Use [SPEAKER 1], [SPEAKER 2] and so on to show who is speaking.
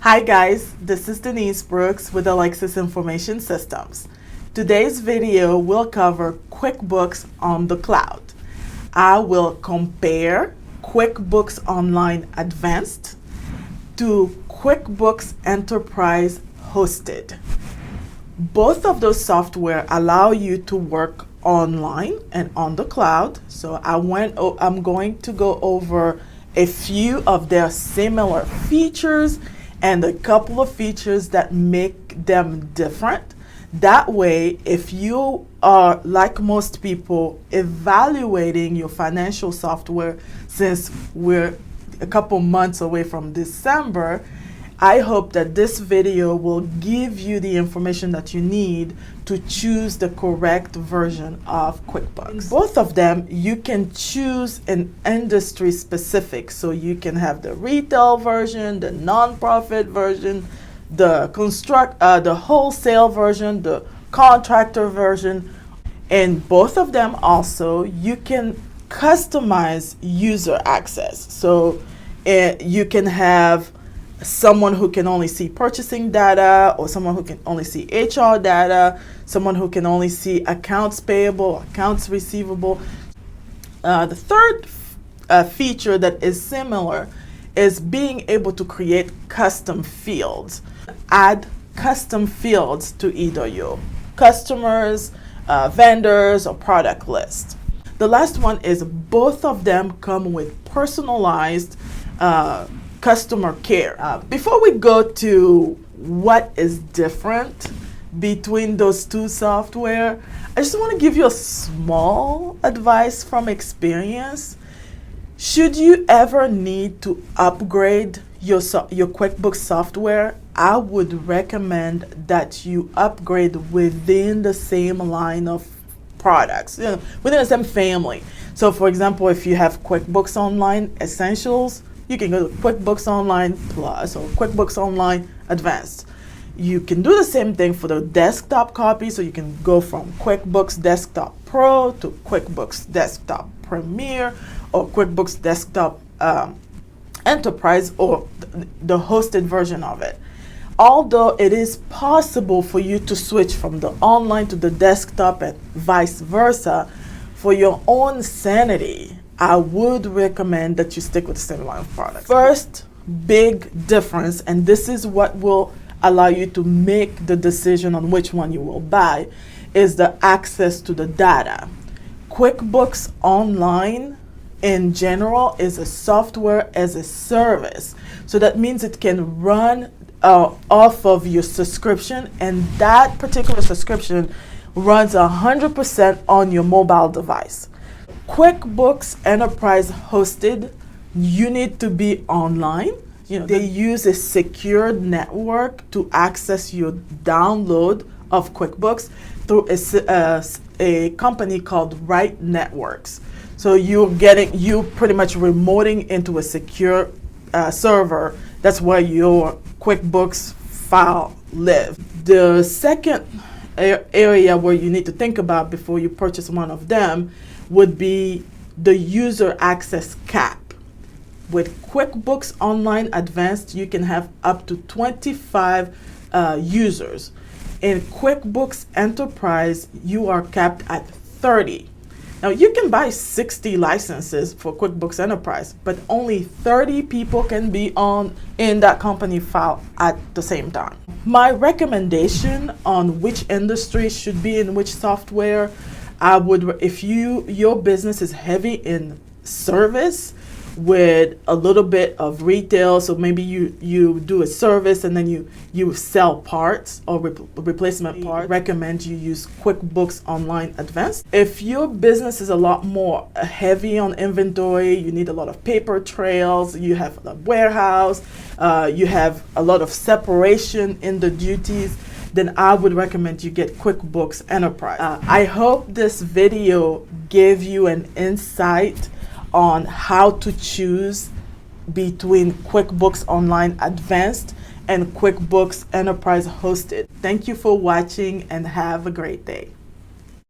[SPEAKER 1] Hi guys, this is Denise Brooks with Alexis Information Systems. Today's video will cover QuickBooks on the cloud. I will compare QuickBooks Online Advanced to QuickBooks Enterprise Hosted. Both of those software allow you to work online and on the cloud. So I'm going to go over a few of their similar features and a couple of features that make them different. That way, if you are, like most people, evaluating your financial software, since we're a couple months away from December, I hope that this video will give you the information that you need to choose the correct version of QuickBooks. Both of them, you can choose an industry specific. So you can have the retail version, the nonprofit version, the wholesale version, the contractor version. And both of them also, you can customize user access. So you can have someone who can only see purchasing data, or someone who can only see HR data, someone who can only see accounts payable, accounts receivable. The third feature that is similar is being able to create custom fields. Add custom fields to either your customers, vendors, or product list. The last one is both of them come with personalized customer care. Before we go to what is different between those two software, I just want to give you a small advice from experience. Should you ever need to upgrade your QuickBooks software, I would recommend that you upgrade within the same line of products, within the same family. So for example, if you have QuickBooks Online Essentials, you can go to QuickBooks Online Plus or QuickBooks Online Advanced. You can do the same thing for the desktop copy, so you can go from QuickBooks Desktop Pro to QuickBooks Desktop Premier or QuickBooks Desktop Enterprise, or the hosted version of it. Although it is possible for you to switch from the online to the desktop and vice versa, for your own sanity, I would recommend that you stick with the same line of products. First big difference, and this is what will allow you to make the decision on which one you will buy, is the access to the data. QuickBooks Online in general is a software as a service. So that means it can run off of your subscription, and that particular subscription runs 100% on your mobile device. QuickBooks Enterprise Hosted, you need to be online. They use a secured network to access your download of QuickBooks through a company called Right Networks. So you're pretty much remoting into a secure server. That's where your QuickBooks file live. The second area where you need to think about before you purchase one of them would be the user access cap. With QuickBooks Online Advanced, you can have up to 25 users. In QuickBooks Enterprise, you are capped at 30. Now, you can buy 60 licenses for QuickBooks Enterprise, but only 30 people can be in that company file at the same time. My recommendation on which industry should be in which software, if your business is heavy in service with a little bit of retail, so maybe you do a service and then you sell parts or replacement parts, I recommend you use QuickBooks Online Advanced. If your business is a lot more heavy on inventory, you need a lot of paper trails, you have a warehouse, you have a lot of separation in the duties, then I would recommend you get QuickBooks Enterprise. I hope this video gave you an insight on how to choose between QuickBooks Online Advanced and QuickBooks Enterprise Hosted. Thank you for watching and have a great day.